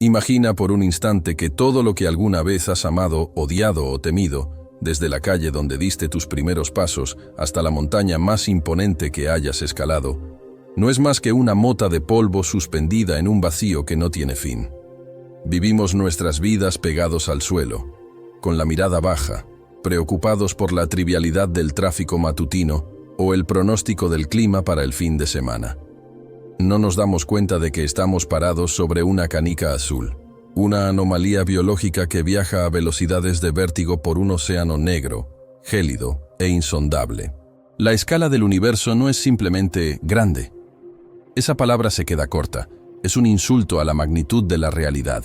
Imagina por un instante que todo lo que alguna vez has amado, odiado o temido, desde la calle donde diste tus primeros pasos hasta la montaña más imponente que hayas escalado, no es más que una mota de polvo suspendida en un vacío que no tiene fin. Vivimos nuestras vidas pegados al suelo, con la mirada baja, preocupados por la trivialidad del tráfico matutino o el pronóstico del clima para el fin de semana. No nos damos cuenta de que estamos parados sobre una canica azul, una anomalía biológica que viaja a velocidades de vértigo por un océano negro, gélido e insondable. La escala del universo no es simplemente grande. Esa palabra se queda corta, es un insulto a la magnitud de la realidad.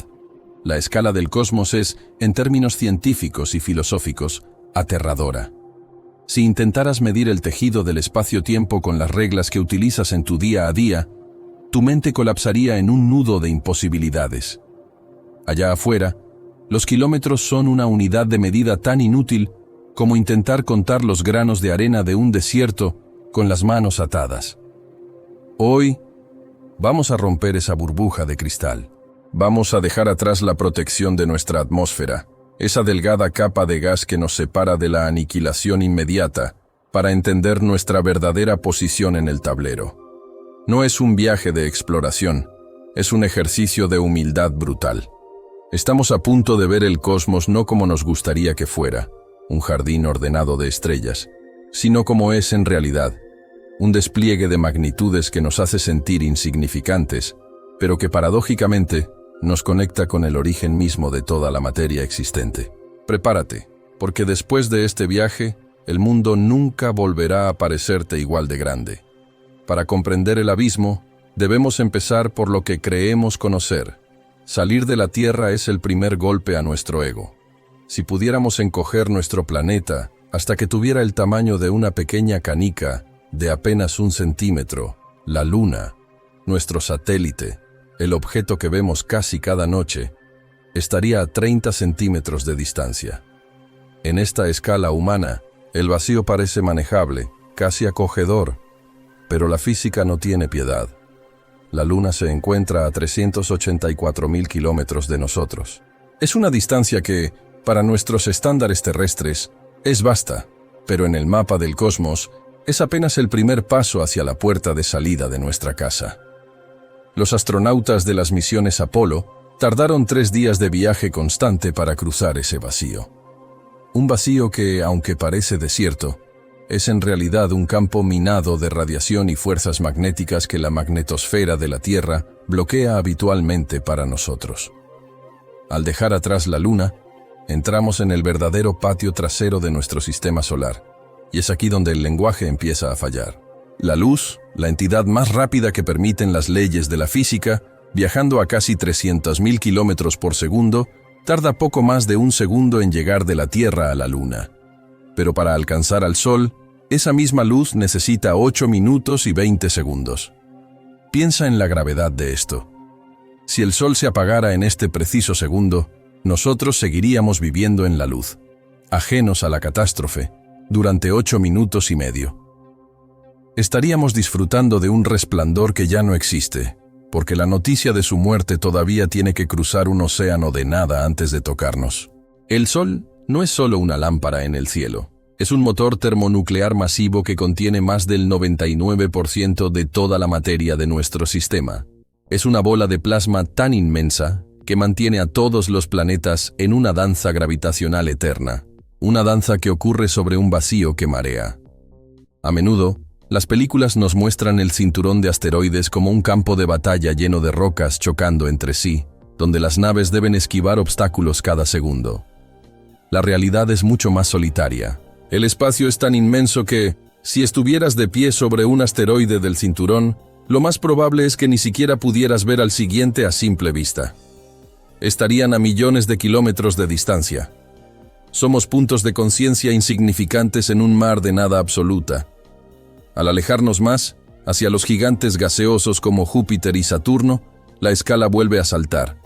La escala del cosmos es, en términos científicos y filosóficos, aterradora. Si intentaras medir el tejido del espacio-tiempo con las reglas que utilizas en tu día a día, tu mente colapsaría en un nudo de imposibilidades. Allá afuera, los kilómetros son una unidad de medida tan inútil como intentar contar los granos de arena de un desierto con las manos atadas. Hoy, vamos a romper esa burbuja de cristal. Vamos a dejar atrás la protección de nuestra atmósfera, esa delgada capa de gas que nos separa de la aniquilación inmediata, para entender nuestra verdadera posición en el tablero. No es un viaje de exploración, es un ejercicio de humildad brutal. Estamos a punto de ver el cosmos no como nos gustaría que fuera, un jardín ordenado de estrellas, sino como es en realidad, un despliegue de magnitudes que nos hace sentir insignificantes, pero que paradójicamente nos conecta con el origen mismo de toda la materia existente. Prepárate, porque después de este viaje, el mundo nunca volverá a parecerte igual de grande. Para comprender el abismo, debemos empezar por lo que creemos conocer. Salir de la Tierra es el primer golpe a nuestro ego. Si pudiéramos encoger nuestro planeta hasta que tuviera el tamaño de una pequeña canica de apenas 1 centímetro, la Luna, nuestro satélite, el objeto que vemos casi cada noche, estaría a 30 centímetros de distancia. En esta escala humana, el vacío parece manejable, casi acogedor, pero la física no tiene piedad. La Luna se encuentra a 384.000 kilómetros de nosotros. Es una distancia que, para nuestros estándares terrestres, es vasta, pero en el mapa del cosmos es apenas el primer paso hacia la puerta de salida de nuestra casa. Los astronautas de las misiones Apolo tardaron 3 días de viaje constante para cruzar ese vacío. Un vacío que, aunque parece desierto, es en realidad un campo minado de radiación y fuerzas magnéticas que la magnetosfera de la Tierra bloquea habitualmente para nosotros. Al dejar atrás la Luna, entramos en el verdadero patio trasero de nuestro sistema solar, y es aquí donde el lenguaje empieza a fallar. La luz, la entidad más rápida que permiten las leyes de la física, viajando a casi 300.000 kilómetros por segundo, tarda poco más de 1 segundo en llegar de la Tierra a la Luna. Pero para alcanzar al Sol, esa misma luz necesita 8 minutos y 20 segundos. Piensa en la gravedad de esto. Si el Sol se apagara en este preciso segundo, nosotros seguiríamos viviendo en la luz, ajenos a la catástrofe, durante 8 minutos y medio. Estaríamos disfrutando de un resplandor que ya no existe, porque la noticia de su muerte todavía tiene que cruzar un océano de nada antes de tocarnos. El Sol no es solo una lámpara en el cielo, es un motor termonuclear masivo que contiene más del 99% de toda la materia de nuestro sistema. Es una bola de plasma tan inmensa que mantiene a todos los planetas en una danza gravitacional eterna, una danza que ocurre sobre un vacío que marea. A menudo, las películas nos muestran el cinturón de asteroides como un campo de batalla lleno de rocas chocando entre sí, donde las naves deben esquivar obstáculos cada segundo. La realidad es mucho más solitaria. El espacio es tan inmenso que, si estuvieras de pie sobre un asteroide del cinturón, lo más probable es que ni siquiera pudieras ver al siguiente a simple vista. Estarían a millones de kilómetros de distancia. Somos puntos de conciencia insignificantes en un mar de nada absoluta. Al alejarnos más, hacia los gigantes gaseosos como Júpiter y Saturno, la escala vuelve a saltar.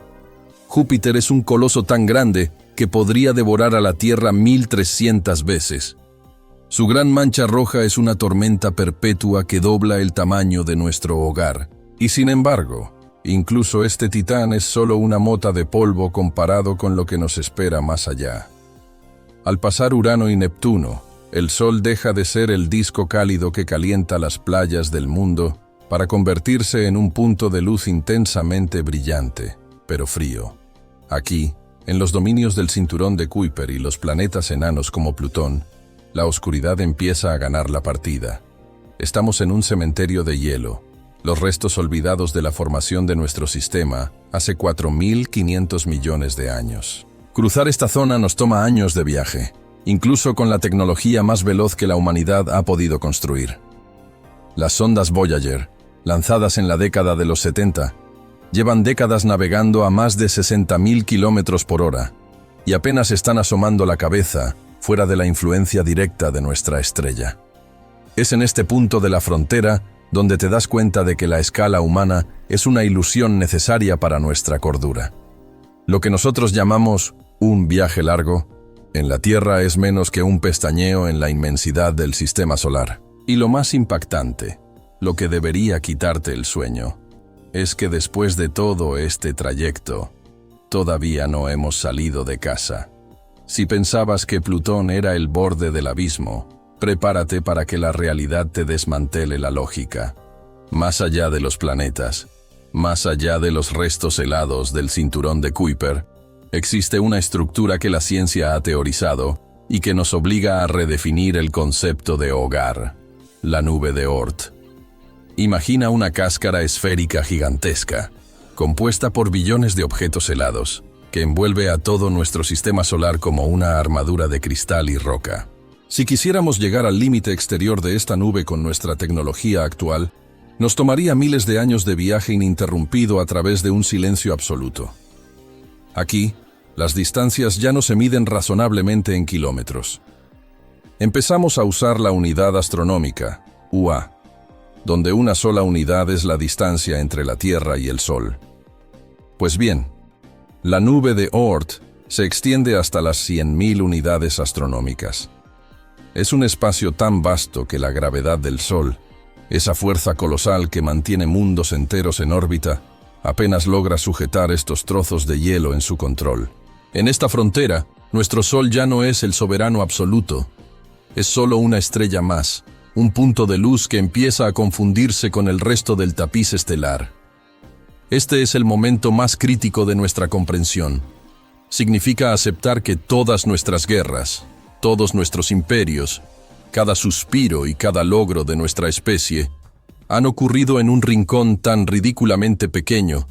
Júpiter es un coloso tan grande que podría devorar a la Tierra 1300 veces. Su gran mancha roja es una tormenta perpetua que dobla el tamaño de nuestro hogar. Y sin embargo, Incluso este titán es solo una mota de polvo comparado con lo que nos espera más allá. Al pasar Urano y Neptuno, el Sol deja de ser el disco cálido que calienta las playas del mundo para convertirse en un punto de luz intensamente brillante, pero frío. Aquí, en los dominios del cinturón de Kuiper y los planetas enanos como Plutón, la oscuridad empieza a ganar la partida. Estamos en un cementerio de hielo, los restos olvidados de la formación de nuestro sistema hace 4.500 millones de años. Cruzar esta zona nos toma años de viaje, incluso con la tecnología más veloz que la humanidad ha podido construir. Las sondas Voyager, lanzadas en la década de los 70, llevan décadas navegando a más de 60.000 kilómetros por hora y apenas están asomando la cabeza fuera de la influencia directa de nuestra estrella. Es en este punto de la frontera donde te das cuenta de que la escala humana es una ilusión necesaria para nuestra cordura. Lo que nosotros llamamos un viaje largo, en la Tierra es menos que un pestañeo en la inmensidad del sistema solar. Y lo más impactante, lo que debería quitarte el sueño, es que después de todo este trayecto, todavía no hemos salido de casa. Si pensabas que Plutón era el borde del abismo, prepárate para que la realidad te desmantele la lógica. Más allá de los planetas, más allá de los restos helados del cinturón de Kuiper, existe una estructura que la ciencia ha teorizado y que nos obliga a redefinir el concepto de hogar: la nube de Oort. Imagina una cáscara esférica gigantesca, compuesta por billones de objetos helados, que envuelve a todo nuestro sistema solar como una armadura de cristal y roca. Si quisiéramos llegar al límite exterior de esta nube con nuestra tecnología actual, nos tomaría miles de años de viaje ininterrumpido a través de un silencio absoluto. Aquí, las distancias ya no se miden razonablemente en kilómetros. Empezamos a usar la unidad astronómica, UA, donde una sola unidad es la distancia entre la Tierra y el Sol. Pues bien, la nube de Oort se extiende hasta las 100.000 unidades astronómicas. Es un espacio tan vasto que la gravedad del Sol, esa fuerza colosal que mantiene mundos enteros en órbita, apenas logra sujetar estos trozos de hielo en su control. En esta frontera, nuestro Sol ya no es el soberano absoluto. Es solo una estrella más, un punto de luz que empieza a confundirse con el resto del tapiz estelar. Este es el momento más crítico de nuestra comprensión. Significa aceptar que todas nuestras guerras, todos nuestros imperios, cada suspiro y cada logro de nuestra especie, han ocurrido en un rincón tan ridículamente pequeño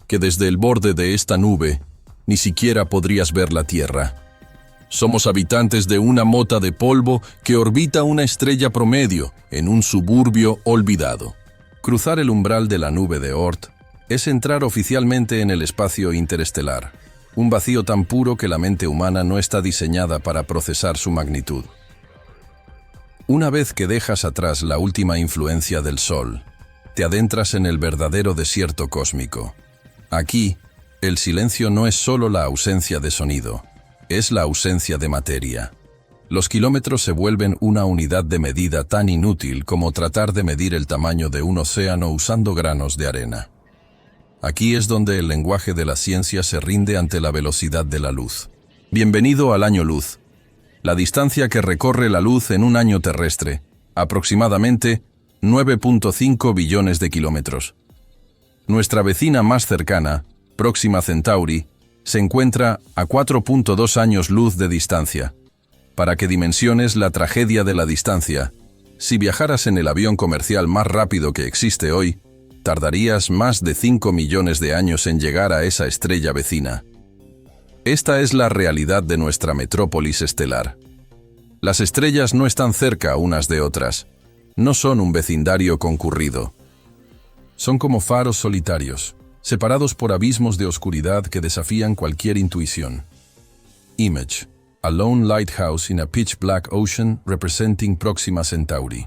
que desde el borde de esta nube ni siquiera podrías ver la Tierra. Somos habitantes de una mota de polvo que orbita una estrella promedio en un suburbio olvidado. Cruzar el umbral de la nube de Oort es entrar oficialmente en el espacio interestelar, un vacío tan puro que la mente humana no está diseñada para procesar su magnitud. Una vez que dejas atrás la última influencia del Sol, te adentras en el verdadero desierto cósmico. Aquí, el silencio no es solo la ausencia de sonido, es la ausencia de materia. Los kilómetros se vuelven una unidad de medida tan inútil como tratar de medir el tamaño de un océano usando granos de arena. Aquí es donde el lenguaje de la ciencia se rinde ante la velocidad de la luz. Bienvenido al año luz. La distancia que recorre la luz en un año terrestre, aproximadamente 9.5 billones de kilómetros. Nuestra vecina más cercana, Próxima Centauri, se encuentra a 4.2 años luz de distancia. Para que dimensiones la tragedia de la distancia, si viajaras en el avión comercial más rápido que existe hoy, tardarías más de 5 millones de años en llegar a esa estrella vecina. Esta es la realidad de nuestra metrópolis estelar. Las estrellas no están cerca unas de otras, no son un vecindario concurrido. Son como faros solitarios, separados por abismos de oscuridad que desafían cualquier intuición. Image: a lone lighthouse in a pitch black ocean representing Próxima Centauri.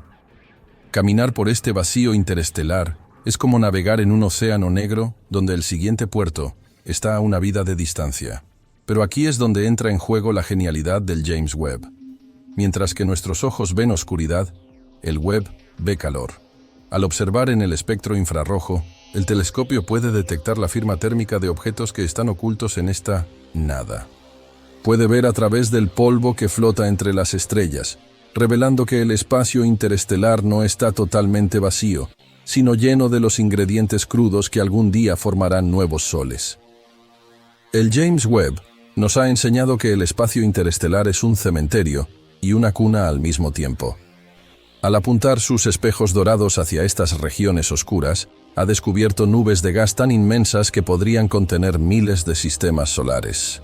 Caminar por este vacío interestelar es como navegar en un océano negro donde el siguiente puerto está a una vida de distancia. Pero aquí es donde entra en juego la genialidad del James Webb. Mientras que nuestros ojos ven oscuridad, el Webb ve calor. Al observar en el espectro infrarrojo, El telescopio puede detectar la firma térmica de objetos que están ocultos en esta nada. Puede ver a través del polvo que flota entre las estrellas, revelando que el espacio interestelar no está totalmente vacío, sino lleno de los ingredientes crudos que algún día formarán nuevos soles. El James Webb nos ha enseñado que el espacio interestelar es un cementerio y una cuna al mismo tiempo. Al apuntar sus espejos dorados hacia estas regiones oscuras, ha descubierto nubes de gas tan inmensas que podrían contener miles de sistemas solares.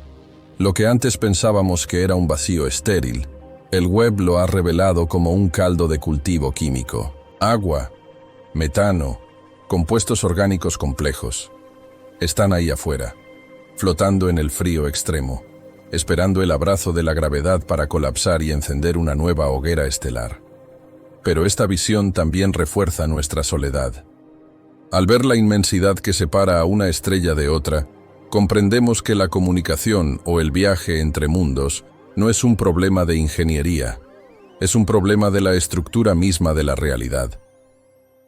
Lo que antes pensábamos que era un vacío estéril, el Webb lo ha revelado como un caldo de cultivo químico. Agua, metano, compuestos orgánicos complejos. Están ahí afuera, flotando en el frío extremo, esperando el abrazo de la gravedad para colapsar y encender una nueva hoguera estelar. Pero esta visión también refuerza nuestra soledad. Al ver la inmensidad que separa a una estrella de otra, comprendemos que la comunicación o el viaje entre mundos no es un problema de ingeniería, es un problema de la estructura misma de la realidad.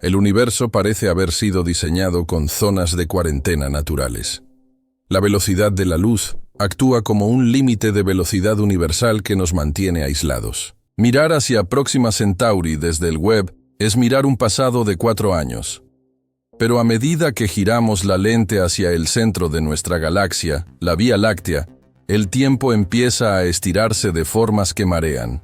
El universo parece haber sido diseñado con zonas de cuarentena naturales. La velocidad de la luz actúa como un límite de velocidad universal que nos mantiene aislados. Mirar hacia Próxima Centauri desde el Webb es mirar un pasado de 4 años. Pero a medida que giramos la lente hacia el centro de nuestra galaxia, la Vía Láctea, el tiempo empieza a estirarse de formas que marean.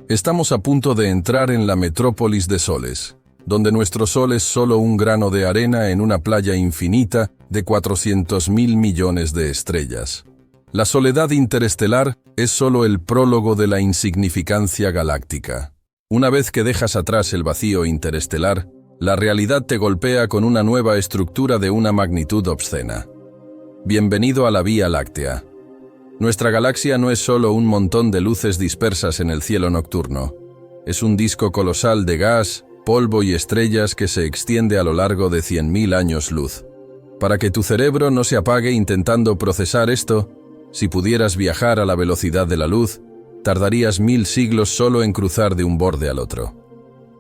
Estamos a punto de entrar en la metrópolis de soles, donde nuestro Sol es solo un grano de arena en una playa infinita de 400.000 millones de estrellas. La soledad interestelar es solo el prólogo de la insignificancia galáctica. Una vez que dejas atrás el vacío interestelar, la realidad te golpea con una nueva estructura de una magnitud obscena. Bienvenido a la Vía Láctea. Nuestra galaxia no es solo un montón de luces dispersas en el cielo nocturno. Es un disco colosal de gas, polvo y estrellas que se extiende a lo largo de 100.000 años luz. Para que tu cerebro no se apague intentando procesar esto, si pudieras viajar a la velocidad de la luz, tardarías 1000 siglos solo en cruzar de un borde al otro.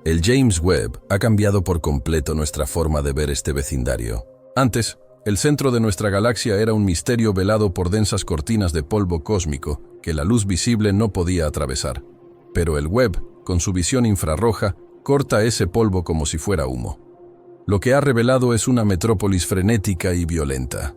El James Webb ha cambiado por completo nuestra forma de ver este vecindario. Antes, el centro de nuestra galaxia era un misterio velado por densas cortinas de polvo cósmico que la luz visible no podía atravesar. Pero el Webb, con su visión infrarroja, corta ese polvo como si fuera humo. Lo que ha revelado es una metrópolis frenética y violenta.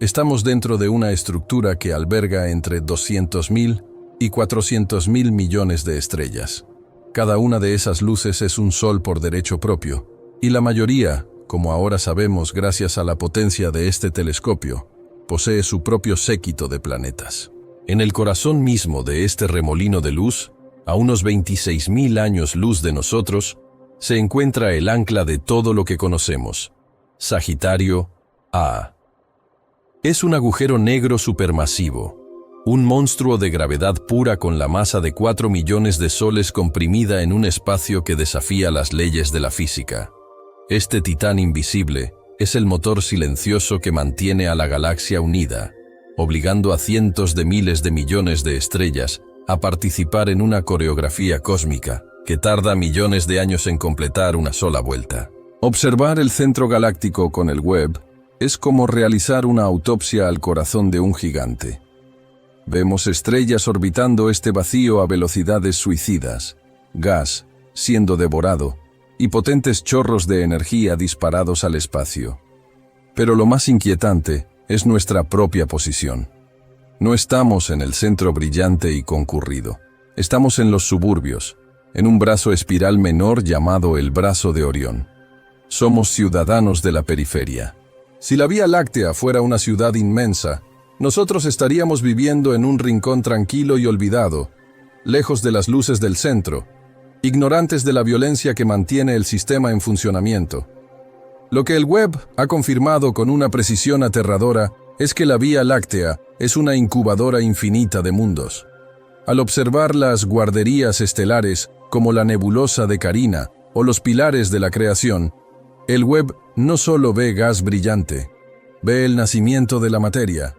Estamos dentro de una estructura que alberga entre 200.000 y 400.000 millones de estrellas. Cada una de esas luces es un sol por derecho propio, y la mayoría, como ahora sabemos gracias a la potencia de este telescopio, posee su propio séquito de planetas. En el corazón mismo de este remolino de luz, a unos 26.000 años luz de nosotros, se encuentra el ancla de todo lo que conocemos, Sagitario A. Es un agujero negro supermasivo, un monstruo de gravedad pura con la masa de 4 millones de soles comprimida en un espacio que desafía las leyes de la física. Este titán invisible es el motor silencioso que mantiene a la galaxia unida, obligando a cientos de miles de millones de estrellas a participar en una coreografía cósmica que tarda millones de años en completar una sola vuelta. Observar el centro galáctico con el Webb es como realizar una autopsia al corazón de un gigante. Vemos estrellas orbitando este vacío a velocidades suicidas, gas siendo devorado y potentes chorros de energía disparados al espacio. Pero lo más inquietante es nuestra propia posición. No estamos en el centro brillante y concurrido. Estamos en los suburbios, en un brazo espiral menor llamado el Brazo de Orión. Somos ciudadanos de la periferia. Si la Vía Láctea fuera una ciudad inmensa, nosotros estaríamos viviendo en un rincón tranquilo y olvidado, lejos de las luces del centro, ignorantes de la violencia que mantiene el sistema en funcionamiento. Lo que el Webb ha confirmado con una precisión aterradora es que la Vía Láctea es una incubadora infinita de mundos. Al observar las guarderías estelares como la nebulosa de Carina o los pilares de la creación, el Webb no solo ve gas brillante, ve el nacimiento de la materia,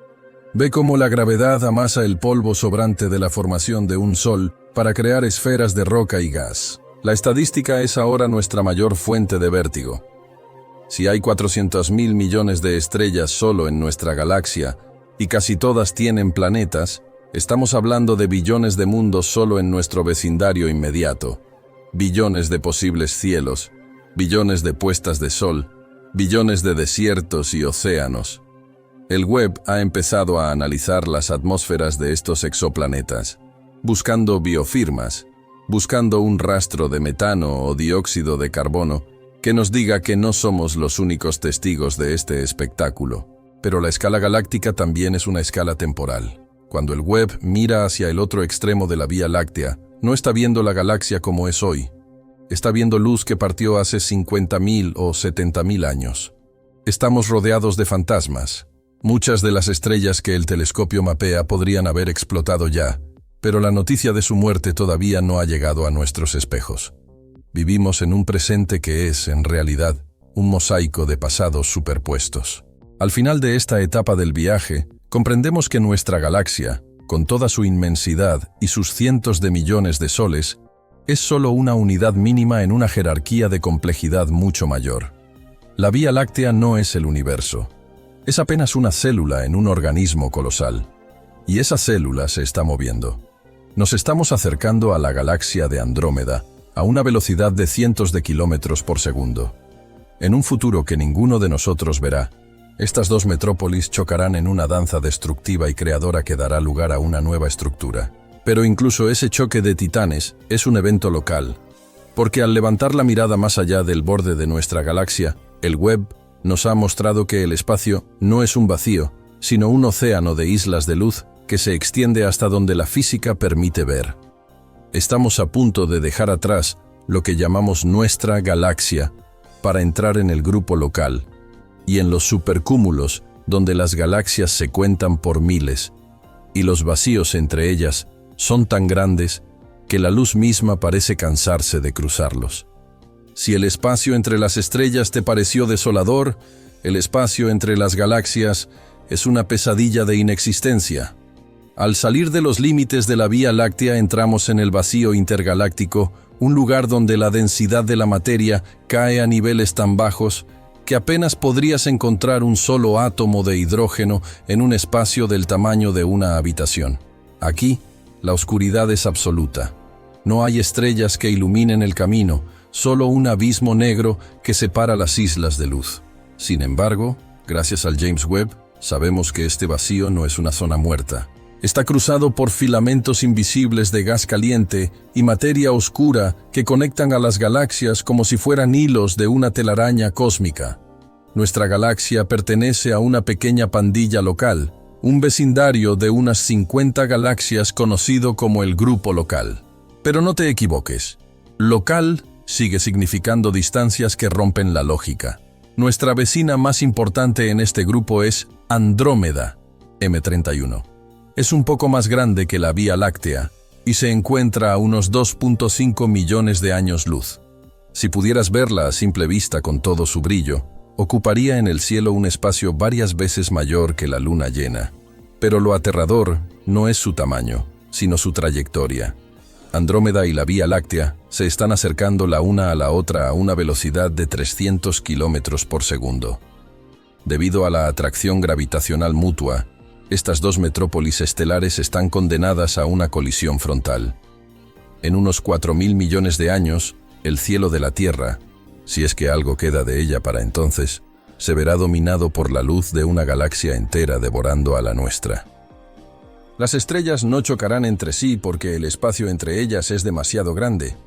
ve cómo la gravedad amasa el polvo sobrante de la formación de un sol para crear esferas de roca y gas. La estadística es ahora nuestra mayor fuente de vértigo. Si hay 400.000 millones de estrellas solo en nuestra galaxia, y casi todas tienen planetas, estamos hablando de billones de mundos solo en nuestro vecindario inmediato, billones de posibles cielos, billones de puestas de sol, billones de desiertos y océanos. El Webb ha empezado a analizar las atmósferas de estos exoplanetas, buscando biofirmas, buscando un rastro de metano o dióxido de carbono que nos diga que no somos los únicos testigos de este espectáculo. Pero la escala galáctica también es una escala temporal. Cuando el Webb mira hacia el otro extremo de la Vía Láctea, no está viendo la galaxia como es hoy. Está viendo luz que partió hace 50.000 o 70.000 años. Estamos rodeados de fantasmas. Muchas de las estrellas que el telescopio mapea podrían haber explotado ya, pero la noticia de su muerte todavía no ha llegado a nuestros espejos. Vivimos en un presente que es, en realidad, un mosaico de pasados superpuestos. Al final de esta etapa del viaje, comprendemos que nuestra galaxia, con toda su inmensidad y sus cientos de millones de soles, es solo una unidad mínima en una jerarquía de complejidad mucho mayor. La Vía Láctea no es el universo. Es apenas una célula en un organismo colosal. Y esa célula se está moviendo. Nos estamos acercando a la galaxia de Andrómeda, a una velocidad de cientos de kilómetros por segundo. En un futuro que ninguno de nosotros verá, estas dos metrópolis chocarán en una danza destructiva y creadora que dará lugar a una nueva estructura. Pero incluso ese choque de titanes es un evento local, porque al levantar la mirada más allá del borde de nuestra galaxia, el Webb nos ha mostrado que el espacio no es un vacío, sino un océano de islas de luz que se extiende hasta donde la física permite ver. Estamos a punto de dejar atrás lo que llamamos nuestra galaxia para entrar en el grupo local y en los supercúmulos donde las galaxias se cuentan por miles y los vacíos entre ellas son tan grandes que la luz misma parece cansarse de cruzarlos. Si el espacio entre las estrellas te pareció desolador, el espacio entre las galaxias es una pesadilla de inexistencia. Al salir de los límites de la Vía Láctea entramos en el vacío intergaláctico, un lugar donde la densidad de la materia cae a niveles tan bajos que apenas podrías encontrar un solo átomo de hidrógeno en un espacio del tamaño de una habitación. Aquí, la oscuridad es absoluta. No hay estrellas que iluminen el camino, solo un abismo negro que separa las islas de luz. Sin embargo, gracias al James Webb, sabemos que este vacío no es una zona muerta. Está cruzado por filamentos invisibles de gas caliente y materia oscura que conectan a las galaxias como si fueran hilos de una telaraña cósmica. Nuestra galaxia pertenece a una pequeña pandilla local, un vecindario de unas 50 galaxias conocido como el Grupo Local. Pero no te equivoques. Local sigue significando distancias que rompen la lógica. Nuestra vecina más importante en este grupo es Andrómeda, M31. Es un poco más grande que la Vía Láctea y se encuentra a unos 2.5 millones de años luz. Si pudieras verla a simple vista con todo su brillo, ocuparía en el cielo un espacio varias veces mayor que la luna llena. Pero lo aterrador no es su tamaño, sino su trayectoria. Andrómeda y la Vía Láctea se están acercando la una a la otra a una velocidad de 300 kilómetros por segundo. Debido a la atracción gravitacional mutua, estas dos metrópolis estelares están condenadas a una colisión frontal. En unos 4.000 millones de años, el cielo de la Tierra, si es que algo queda de ella para entonces, se verá dominado por la luz de una galaxia entera devorando a la nuestra. Las estrellas no chocarán entre sí porque el espacio entre ellas es demasiado grande,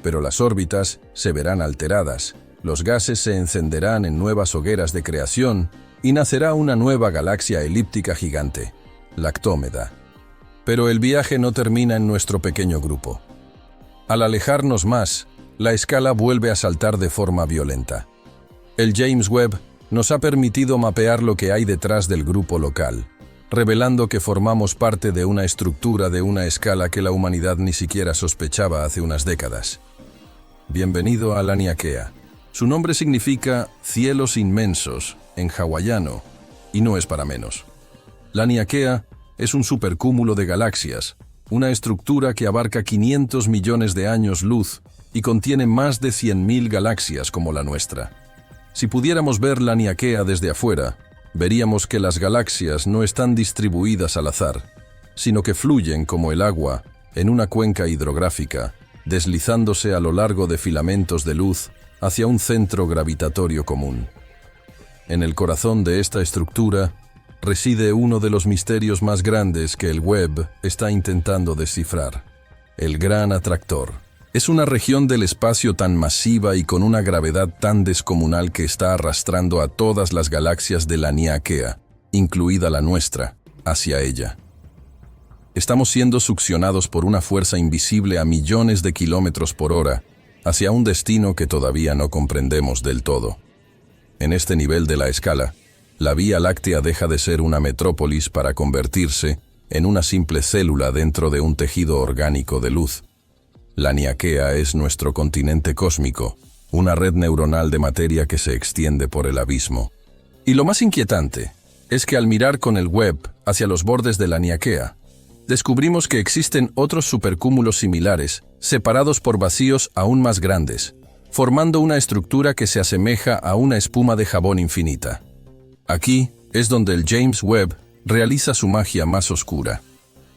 pero las órbitas se verán alteradas, los gases se encenderán en nuevas hogueras de creación y nacerá una nueva galaxia elíptica gigante, Lactómeda. Pero el viaje no termina en nuestro pequeño grupo. Al alejarnos más, la escala vuelve a saltar de forma violenta. El James Webb nos ha permitido mapear lo que hay detrás del grupo local, revelando que formamos parte de una estructura de una escala que la humanidad ni siquiera sospechaba hace unas décadas. Bienvenido a Laniakea. Su nombre significa cielos inmensos en hawaiano, y no es para menos. Laniakea es un supercúmulo de galaxias, una estructura que abarca 500 millones de años luz y contiene más de 100.000 galaxias como la nuestra. Si pudiéramos ver la Niaquea desde afuera, veríamos que las galaxias no están distribuidas al azar, sino que fluyen como el agua en una cuenca hidrográfica, deslizándose a lo largo de filamentos de luz hacia un centro gravitatorio común. En el corazón de esta estructura reside uno de los misterios más grandes que el Webb está intentando descifrar: el Gran Atractor. Es una región del espacio tan masiva y con una gravedad tan descomunal que está arrastrando a todas las galaxias de la Niaquea, incluida la nuestra, hacia ella. Estamos siendo succionados por una fuerza invisible a millones de kilómetros por hora, hacia un destino que todavía no comprendemos del todo. En este nivel de la escala, la Vía Láctea deja de ser una metrópolis para convertirse en una simple célula dentro de un tejido orgánico de luz. La Niaquea es nuestro continente cósmico, una red neuronal de materia que se extiende por el abismo. Y lo más inquietante es que al mirar con el Webb hacia los bordes de la Niaquea, descubrimos que existen otros supercúmulos similares, separados por vacíos aún más grandes, formando una estructura que se asemeja a una espuma de jabón infinita. Aquí es donde el James Webb realiza su magia más oscura.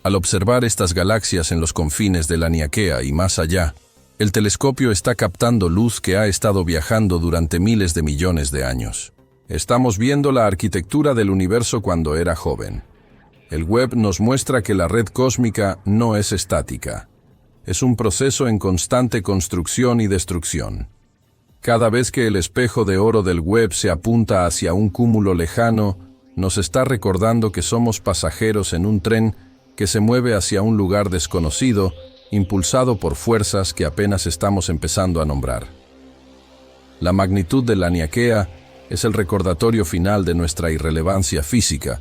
Al observar estas galaxias en los confines de la Niaquea y más allá, el telescopio está captando luz que ha estado viajando durante miles de millones de años. Estamos viendo la arquitectura del universo cuando era joven. El Webb nos muestra que la red cósmica no es estática. Es un proceso en constante construcción y destrucción. Cada vez que el espejo de oro del Webb se apunta hacia un cúmulo lejano, nos está recordando que somos pasajeros en un tren que se mueve hacia un lugar desconocido, impulsado por fuerzas que apenas estamos empezando a nombrar. La magnitud de la Niaquea es el recordatorio final de nuestra irrelevancia física,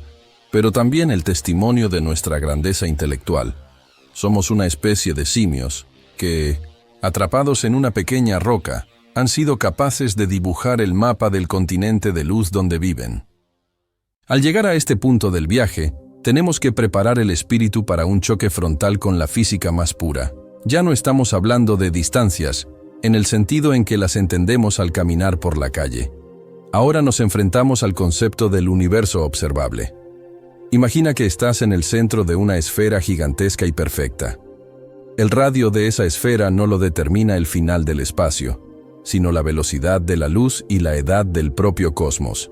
pero también el testimonio de nuestra grandeza intelectual. Somos una especie de simios que, atrapados en una pequeña roca, han sido capaces de dibujar el mapa del continente de luz donde viven. Al llegar a este punto del viaje, tenemos que preparar el espíritu para un choque frontal con la física más pura. Ya no estamos hablando de distancias, en el sentido en que las entendemos al caminar por la calle. Ahora nos enfrentamos al concepto del universo observable. Imagina que estás en el centro de una esfera gigantesca y perfecta. El radio de esa esfera no lo determina el final del espacio, sino la velocidad de la luz y la edad del propio cosmos.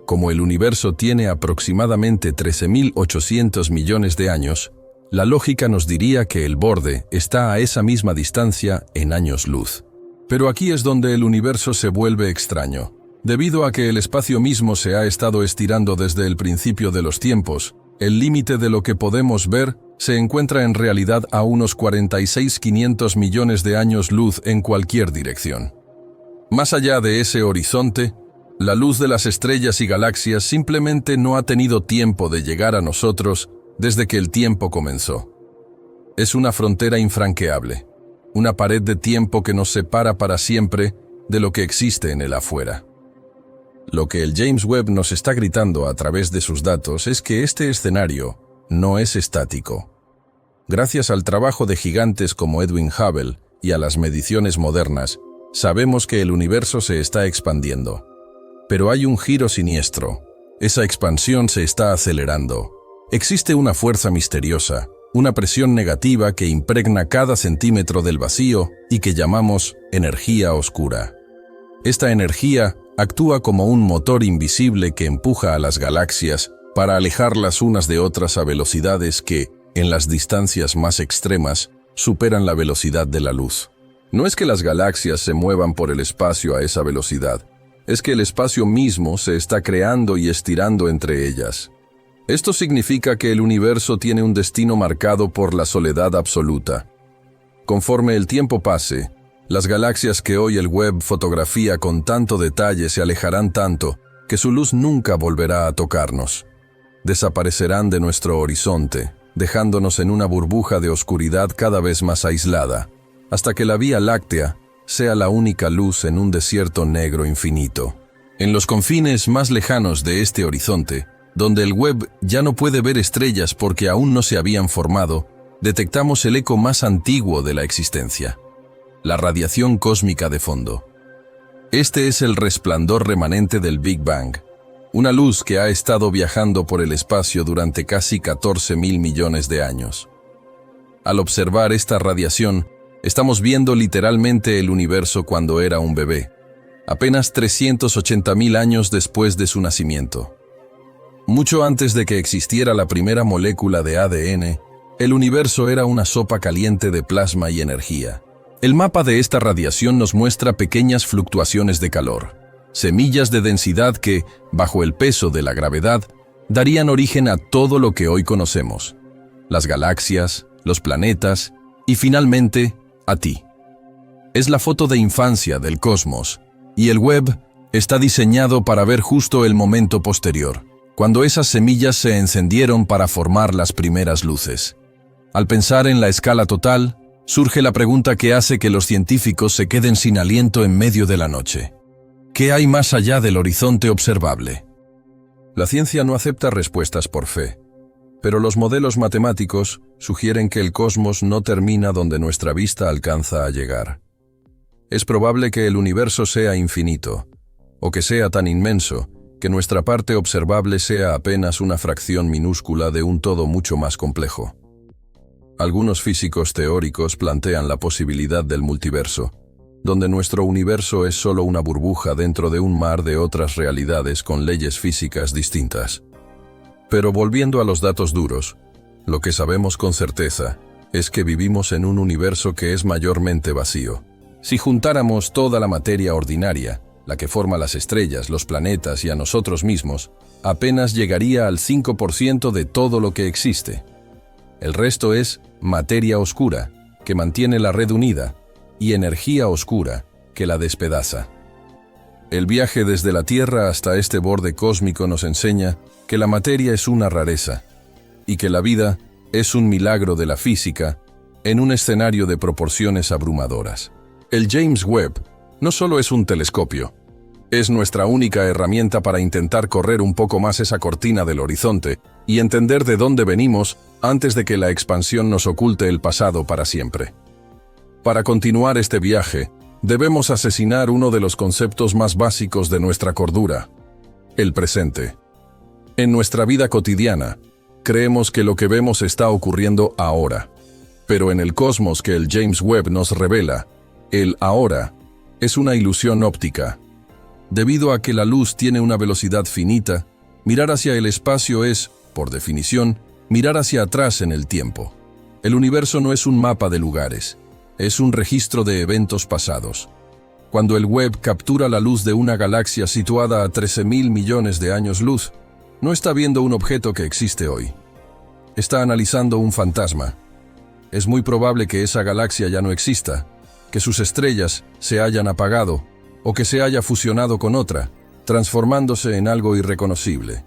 Como el universo tiene aproximadamente 13.800 millones de años, la lógica nos diría que el borde está a esa misma distancia en años luz. Pero aquí es donde el universo se vuelve extraño. Debido a que el espacio mismo se ha estado estirando desde el principio de los tiempos, el límite de lo que podemos ver se encuentra en realidad a unos 46.500 millones de años luz en cualquier dirección. Más allá de ese horizonte, la luz de las estrellas y galaxias simplemente no ha tenido tiempo de llegar a nosotros desde que el tiempo comenzó. Es una frontera infranqueable, una pared de tiempo que nos separa para siempre de lo que existe en el afuera. Lo que el James Webb nos está gritando a través de sus datos es que este escenario no es estático. Gracias al trabajo de gigantes como Edwin Hubble y a las mediciones modernas, sabemos que el universo se está expandiendo. Pero hay un giro siniestro. Esa expansión se está acelerando. Existe una fuerza misteriosa, una presión negativa que impregna cada centímetro del vacío y que llamamos energía oscura. Esta energía actúa como un motor invisible que empuja a las galaxias para alejarlas unas de otras a velocidades que, en las distancias más extremas, superan la velocidad de la luz. No es que las galaxias se muevan por el espacio a esa velocidad, es que el espacio mismo se está creando y estirando entre ellas. Esto significa que el universo tiene un destino marcado por la soledad absoluta. Conforme el tiempo pase, las galaxias que hoy el Webb fotografía con tanto detalle se alejarán tanto que su luz nunca volverá a tocarnos. Desaparecerán de nuestro horizonte, dejándonos en una burbuja de oscuridad cada vez más aislada, hasta que la Vía Láctea sea la única luz en un desierto negro infinito. En los confines más lejanos de este horizonte, donde el Webb ya no puede ver estrellas porque aún no se habían formado, detectamos el eco más antiguo de la existencia: la radiación cósmica de fondo. Este es el resplandor remanente del Big Bang, una luz que ha estado viajando por el espacio durante casi 14.000 millones de años. Al observar esta radiación, estamos viendo literalmente el universo cuando era un bebé, apenas 380.000 años después de su nacimiento. Mucho antes de que existiera la primera molécula de ADN, el universo era una sopa caliente de plasma y energía. El mapa de esta radiación nos muestra pequeñas fluctuaciones de calor, semillas de densidad que, bajo el peso de la gravedad, darían origen a todo lo que hoy conocemos: las galaxias, los planetas y, finalmente, a ti. Es la foto de infancia del cosmos, y el web está diseñado para ver justo el momento posterior, cuando esas semillas se encendieron para formar las primeras luces. Al pensar en la escala total, surge la pregunta que hace que los científicos se queden sin aliento en medio de la noche. ¿Qué hay más allá del horizonte observable? La ciencia no acepta respuestas por fe, pero los modelos matemáticos sugieren que el cosmos no termina donde nuestra vista alcanza a llegar. Es probable que el universo sea infinito, o que sea tan inmenso que nuestra parte observable sea apenas una fracción minúscula de un todo mucho más complejo. Algunos físicos teóricos plantean la posibilidad del multiverso, donde nuestro universo es solo una burbuja dentro de un mar de otras realidades con leyes físicas distintas. Pero volviendo a los datos duros, lo que sabemos con certeza es que vivimos en un universo que es mayormente vacío. Si juntáramos toda la materia ordinaria, la que forma las estrellas, los planetas y a nosotros mismos, apenas llegaría al 5% de todo lo que existe. El resto es materia oscura, que mantiene la red unida, y energía oscura, que la despedaza. El viaje desde la Tierra hasta este borde cósmico nos enseña que la materia es una rareza, y que la vida es un milagro de la física en un escenario de proporciones abrumadoras. El James Webb no solo es un telescopio, es nuestra única herramienta para intentar correr un poco más esa cortina del horizonte y entender de dónde venimos antes de que la expansión nos oculte el pasado para siempre. Para continuar este viaje, debemos asesinar uno de los conceptos más básicos de nuestra cordura: el presente. En nuestra vida cotidiana, creemos que lo que vemos está ocurriendo ahora, pero en el cosmos que el James Webb nos revela, el ahora es una ilusión óptica. Debido a que la luz tiene una velocidad finita, mirar hacia el espacio es, por definición, mirar hacia atrás en el tiempo. El universo no es un mapa de lugares, es un registro de eventos pasados. Cuando el Webb captura la luz de una galaxia situada a 13.000 millones de años luz, no está viendo un objeto que existe hoy. Está analizando un fantasma. Es muy probable que esa galaxia ya no exista, que sus estrellas se hayan apagado o que se haya fusionado con otra, transformándose en algo irreconocible.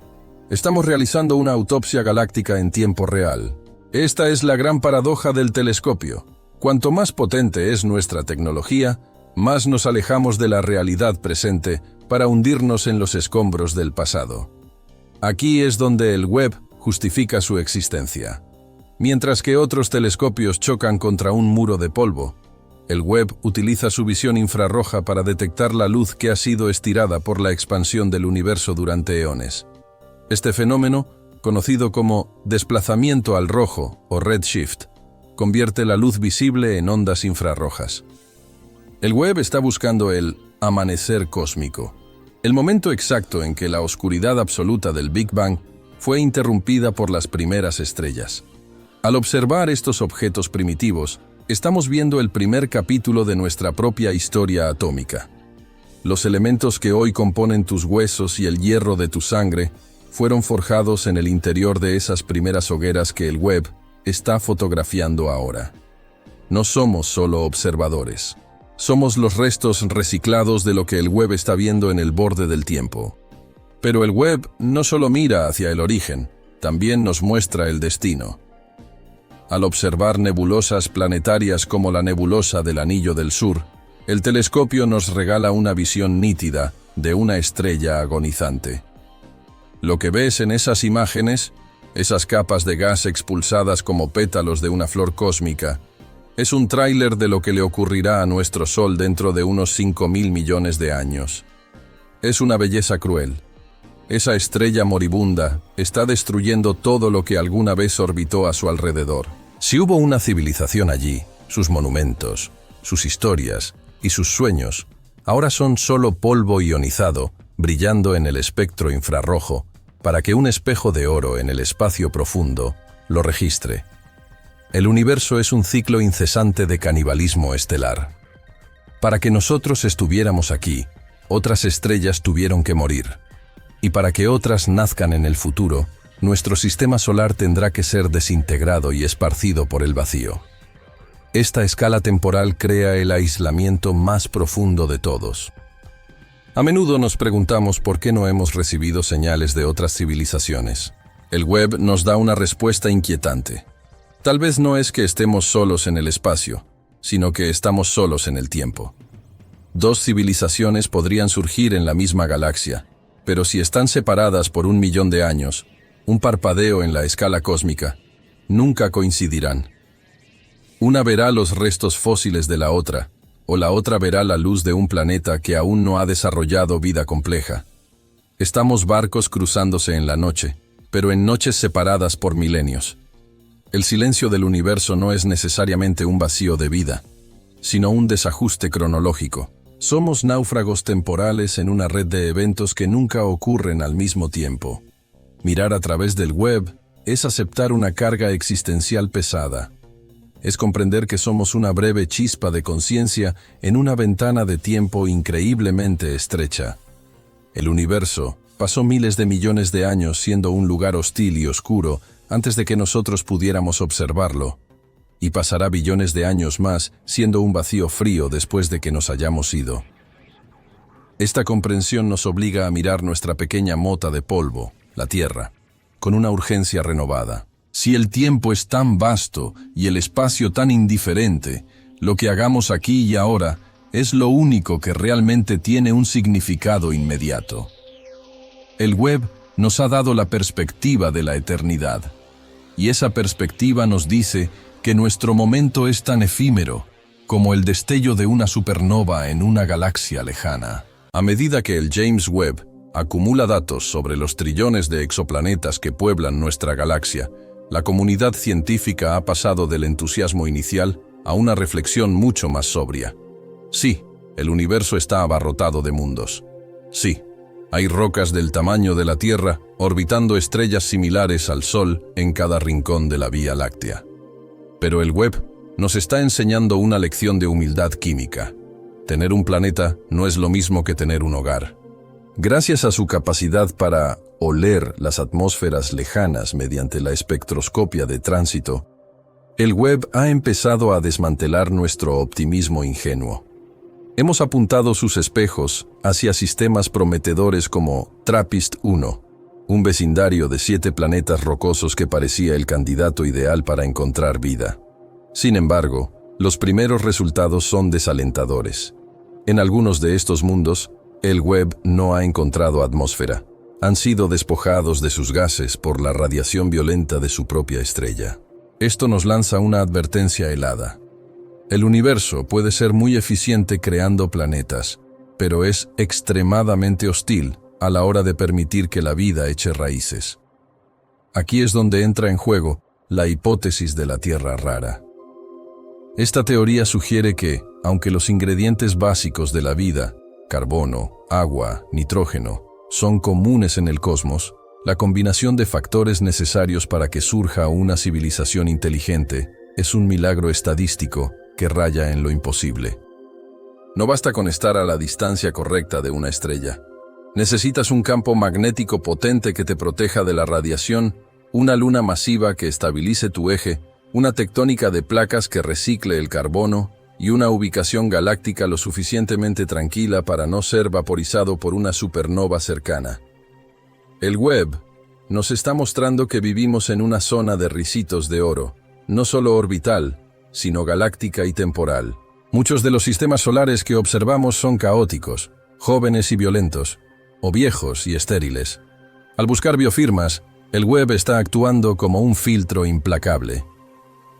Estamos realizando una autopsia galáctica en tiempo real. Esta es la gran paradoja del telescopio. Cuanto más potente es nuestra tecnología, más nos alejamos de la realidad presente para hundirnos en los escombros del pasado. Aquí es donde el Webb justifica su existencia. Mientras que otros telescopios chocan contra un muro de polvo, el Webb utiliza su visión infrarroja para detectar la luz que ha sido estirada por la expansión del universo durante eones. Este fenómeno, conocido como desplazamiento al rojo o redshift, convierte la luz visible en ondas infrarrojas. El Webb está buscando el amanecer cósmico, el momento exacto en que la oscuridad absoluta del Big Bang fue interrumpida por las primeras estrellas. Al observar estos objetos primitivos, estamos viendo el primer capítulo de nuestra propia historia atómica. Los elementos que hoy componen tus huesos y el hierro de tu sangre fueron forjados en el interior de esas primeras hogueras que el Webb está fotografiando ahora. No somos solo observadores. Somos los restos reciclados de lo que el Webb está viendo en el borde del tiempo. Pero el Webb no solo mira hacia el origen, también nos muestra el destino. Al observar nebulosas planetarias como la nebulosa del Anillo del Sur, el telescopio nos regala una visión nítida de una estrella agonizante. Lo que ves en esas imágenes, esas capas de gas expulsadas como pétalos de una flor cósmica, Es un tráiler de lo que le ocurrirá a nuestro Sol dentro de unos 5.000 millones de años. Es una belleza cruel. Esa estrella moribunda está destruyendo todo lo que alguna vez orbitó a su alrededor. Si hubo una civilización allí, sus monumentos, sus historias y sus sueños, ahora son solo polvo ionizado, brillando en el espectro infrarrojo, para que un espejo de oro en el espacio profundo lo registre. El universo es un ciclo incesante de canibalismo estelar. Para que nosotros estuviéramos aquí, otras estrellas tuvieron que morir. Y para que otras nazcan en el futuro, nuestro sistema solar tendrá que ser desintegrado y esparcido por el vacío. Esta escala temporal crea el aislamiento más profundo de todos. A menudo nos preguntamos por qué no hemos recibido señales de otras civilizaciones. El web nos da una respuesta inquietante. Tal vez no es que estemos solos en el espacio, sino que estamos solos en el tiempo. Dos civilizaciones podrían surgir en la misma galaxia, pero si están separadas por 1 millón de años, un parpadeo en la escala cósmica, nunca coincidirán. Una verá los restos fósiles de la otra, o la otra verá la luz de un planeta que aún no ha desarrollado vida compleja. Estamos barcos cruzándose en la noche, pero en noches separadas por milenios. El silencio del universo no es necesariamente un vacío de vida, sino un desajuste cronológico. Somos náufragos temporales en una red de eventos que nunca ocurren al mismo tiempo. Mirar a través del web es aceptar una carga existencial pesada. Es comprender que somos una breve chispa de conciencia en una ventana de tiempo increíblemente estrecha. El universo pasó miles de millones de años siendo un lugar hostil y oscuro antes de que nosotros pudiéramos observarlo, y pasará billones de años más siendo un vacío frío después de que nos hayamos ido. Esta comprensión nos obliga a mirar nuestra pequeña mota de polvo, la Tierra, con una urgencia renovada. Si el tiempo es tan vasto y el espacio tan indiferente, lo que hagamos aquí y ahora es lo único que realmente tiene un significado inmediato. El web nos ha dado la perspectiva de la eternidad, y esa perspectiva nos dice que nuestro momento es tan efímero como el destello de una supernova en una galaxia lejana. A medida que el James Webb acumula datos sobre los trillones de exoplanetas que pueblan nuestra galaxia, la comunidad científica ha pasado del entusiasmo inicial a una reflexión mucho más sobria. Sí, el universo está abarrotado de mundos. Sí, hay rocas del tamaño de la Tierra orbitando estrellas similares al Sol en cada rincón de la Vía Láctea. Pero el web nos está enseñando una lección de humildad química. Tener un planeta no es lo mismo que tener un hogar. Gracias a su capacidad para oler las atmósferas lejanas mediante la espectroscopia de tránsito, el web ha empezado a desmantelar nuestro optimismo ingenuo. Hemos apuntado sus espejos hacia sistemas prometedores como TRAPPIST-1, un vecindario de 7 planetas rocosos que parecía el candidato ideal para encontrar vida. Sin embargo, los primeros resultados son desalentadores. En algunos de estos mundos, el web no ha encontrado atmósfera. Han sido despojados de sus gases por la radiación violenta de su propia estrella. Esto nos lanza una advertencia helada. El universo puede ser muy eficiente creando planetas, pero es extremadamente hostil a la hora de permitir que la vida eche raíces. Aquí es donde entra en juego la hipótesis de la Tierra rara. Esta teoría sugiere que, aunque los ingredientes básicos de la vida, carbono, agua, nitrógeno, son comunes en el cosmos, la combinación de factores necesarios para que surja una civilización inteligente es un milagro estadístico que raya en lo imposible. No basta con estar a la distancia correcta de una estrella. Necesitas un campo magnético potente que te proteja de la radiación, una luna masiva que estabilice tu eje, una tectónica de placas que recicle el carbono y una ubicación galáctica lo suficientemente tranquila para no ser vaporizado por una supernova cercana. El web nos está mostrando que vivimos en una zona de ricitos de oro, no solo orbital, sino galáctica y temporal. Muchos de los sistemas solares que observamos son caóticos, jóvenes y violentos, o viejos y estériles. Al buscar biofirmas, el web está actuando como un filtro implacable.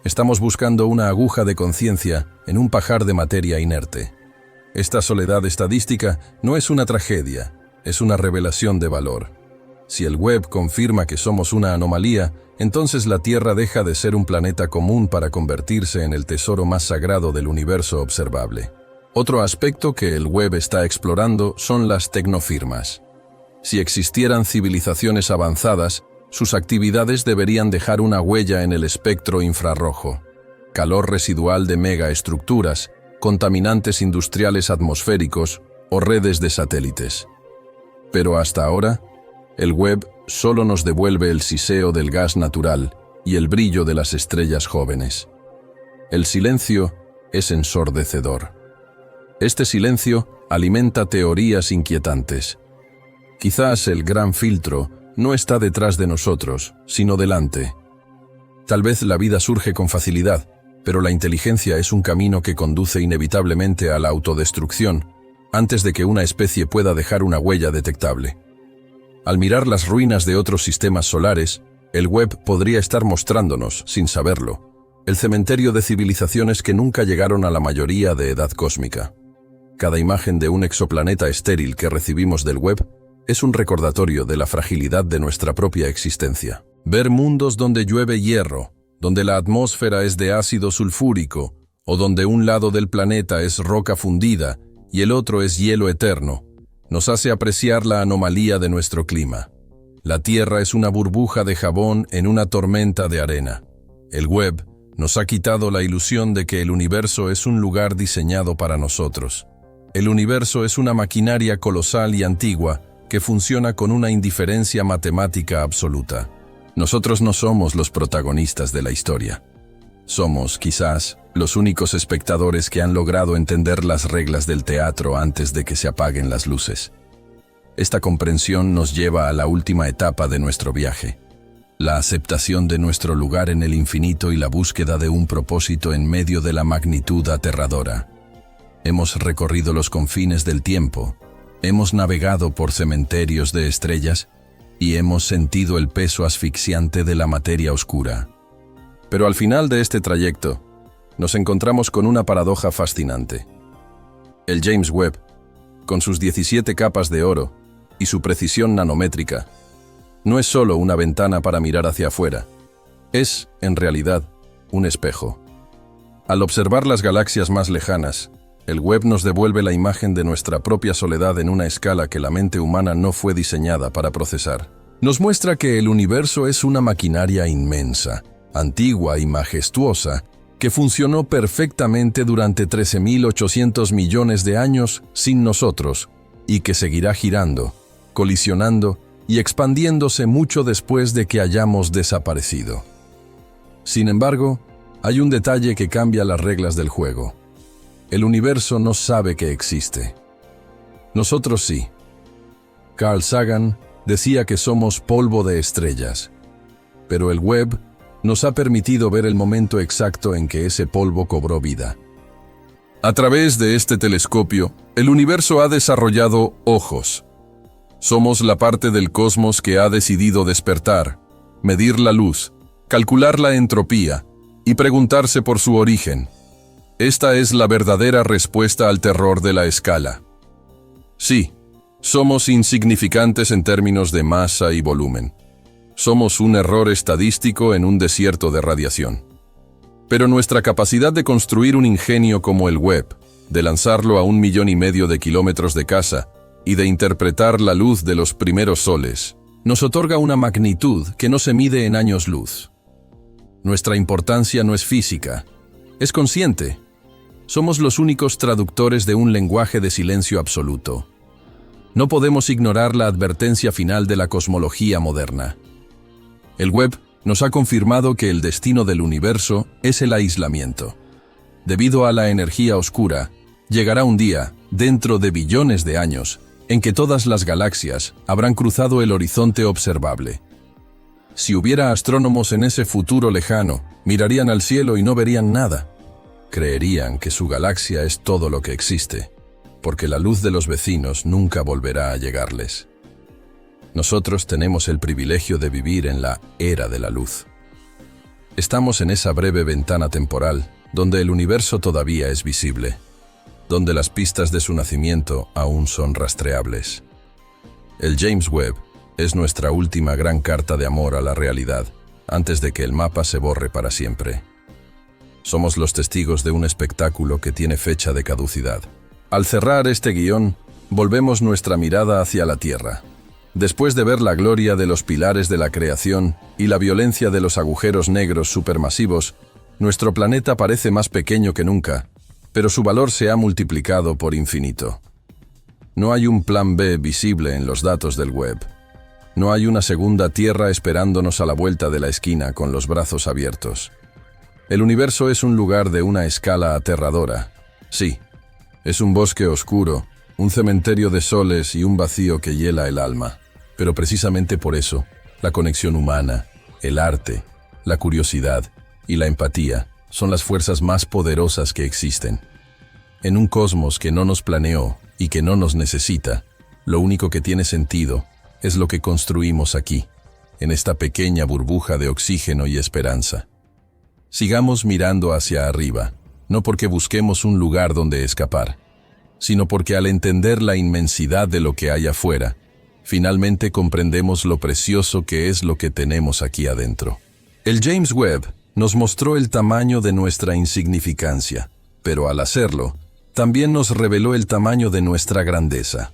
Estamos buscando una aguja de conciencia en un pajar de materia inerte. Esta soledad estadística no es una tragedia, es una revelación de valor. Si el web confirma que somos una anomalía, entonces la Tierra deja de ser un planeta común para convertirse en el tesoro más sagrado del universo observable. Otro aspecto que el web está explorando son las tecnofirmas. Si existieran civilizaciones avanzadas, sus actividades deberían dejar una huella en el espectro infrarrojo. Calor residual de megaestructuras, contaminantes industriales atmosféricos o redes de satélites. Pero hasta ahora, el web solo nos devuelve el siseo del gas natural y el brillo de las estrellas jóvenes. El silencio es ensordecedor. Este silencio alimenta teorías inquietantes. Quizás el gran filtro no está detrás de nosotros, sino delante. Tal vez la vida surge con facilidad, pero la inteligencia es un camino que conduce inevitablemente a la autodestrucción, antes de que una especie pueda dejar una huella detectable. Al mirar las ruinas de otros sistemas solares, el web podría estar mostrándonos, sin saberlo, el cementerio de civilizaciones que nunca llegaron a la mayoría de edad cósmica. Cada imagen de un exoplaneta estéril que recibimos del web es un recordatorio de la fragilidad de nuestra propia existencia. Ver mundos donde llueve hierro, donde la atmósfera es de ácido sulfúrico, o donde un lado del planeta es roca fundida y el otro es hielo eterno, nos hace apreciar la anomalía de nuestro clima. La Tierra es una burbuja de jabón en una tormenta de arena. El web nos ha quitado la ilusión de que el universo es un lugar diseñado para nosotros. El universo es una maquinaria colosal y antigua que funciona con una indiferencia matemática absoluta. Nosotros no somos los protagonistas de la historia. Somos, quizás, los únicos espectadores que han logrado entender las reglas del teatro antes de que se apaguen las luces. Esta comprensión nos lleva a la última etapa de nuestro viaje, la aceptación de nuestro lugar en el infinito y la búsqueda de un propósito en medio de la magnitud aterradora. Hemos recorrido los confines del tiempo, hemos navegado por cementerios de estrellas y hemos sentido el peso asfixiante de la materia oscura. Pero al final de este trayecto, nos encontramos con una paradoja fascinante. El James Webb, con sus 17 capas de oro y su precisión nanométrica, no es solo una ventana para mirar hacia afuera, es, en realidad, un espejo. Al observar las galaxias más lejanas, el web nos devuelve la imagen de nuestra propia soledad en una escala que la mente humana no fue diseñada para procesar. Nos muestra que el universo es una maquinaria inmensa, antigua y majestuosa, que funcionó perfectamente durante 13.800 millones de años sin nosotros, y que seguirá girando, colisionando y expandiéndose mucho después de que hayamos desaparecido. Sin embargo, hay un detalle que cambia las reglas del juego. El universo no sabe que existe. Nosotros sí. Carl Sagan decía que somos polvo de estrellas, pero el web nos ha permitido ver el momento exacto en que ese polvo cobró vida. A través de este telescopio, el universo ha desarrollado ojos. Somos la parte del cosmos que ha decidido despertar, medir la luz, calcular la entropía y preguntarse por su origen. Esta es la verdadera respuesta al terror de la escala. Sí, somos insignificantes en términos de masa y volumen. Somos un error estadístico en un desierto de radiación. Pero nuestra capacidad de construir un ingenio como el web, de lanzarlo a 1,5 millones de kilómetros de casa y de interpretar la luz de los primeros soles, nos otorga una magnitud que no se mide en años luz. Nuestra importancia no es física, es consciente. Somos los únicos traductores de un lenguaje de silencio absoluto. No podemos ignorar la advertencia final de la cosmología moderna. El web nos ha confirmado que el destino del universo es el aislamiento. Debido a la energía oscura, llegará un día, dentro de billones de años, en que todas las galaxias habrán cruzado el horizonte observable. Si hubiera astrónomos en ese futuro lejano, mirarían al cielo y no verían nada. Creerían que su galaxia es todo lo que existe, porque la luz de los vecinos nunca volverá a llegarles. Nosotros tenemos el privilegio de vivir en la era de la luz. Estamos en esa breve ventana temporal donde el universo todavía es visible, donde las pistas de su nacimiento aún son rastreables. El James Webb es nuestra última gran carta de amor a la realidad, antes de que el mapa se borre para siempre. Somos los testigos de un espectáculo que tiene fecha de caducidad. Al cerrar este guión, volvemos nuestra mirada hacia la Tierra. Después de ver la gloria de los pilares de la creación y la violencia de los agujeros negros supermasivos, nuestro planeta parece más pequeño que nunca, pero su valor se ha multiplicado por infinito. No hay un plan B visible en los datos del Webb. No hay una segunda Tierra esperándonos a la vuelta de la esquina con los brazos abiertos. El universo es un lugar de una escala aterradora. Sí, es un bosque oscuro, un cementerio de soles y un vacío que hiela el alma. Pero precisamente por eso, la conexión humana, el arte, la curiosidad y la empatía son las fuerzas más poderosas que existen. En un cosmos que no nos planeó y que no nos necesita, lo único que tiene sentido es lo que construimos aquí, en esta pequeña burbuja de oxígeno y esperanza. Sigamos mirando hacia arriba, no porque busquemos un lugar donde escapar, sino porque al entender la inmensidad de lo que hay afuera, finalmente comprendemos lo precioso que es lo que tenemos aquí adentro. El James Webb nos mostró el tamaño de nuestra insignificancia, pero al hacerlo, también nos reveló el tamaño de nuestra grandeza,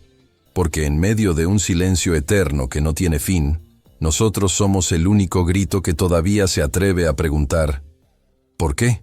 porque en medio de un silencio eterno que no tiene fin, nosotros somos el único grito que todavía se atreve a preguntar, ¿por qué?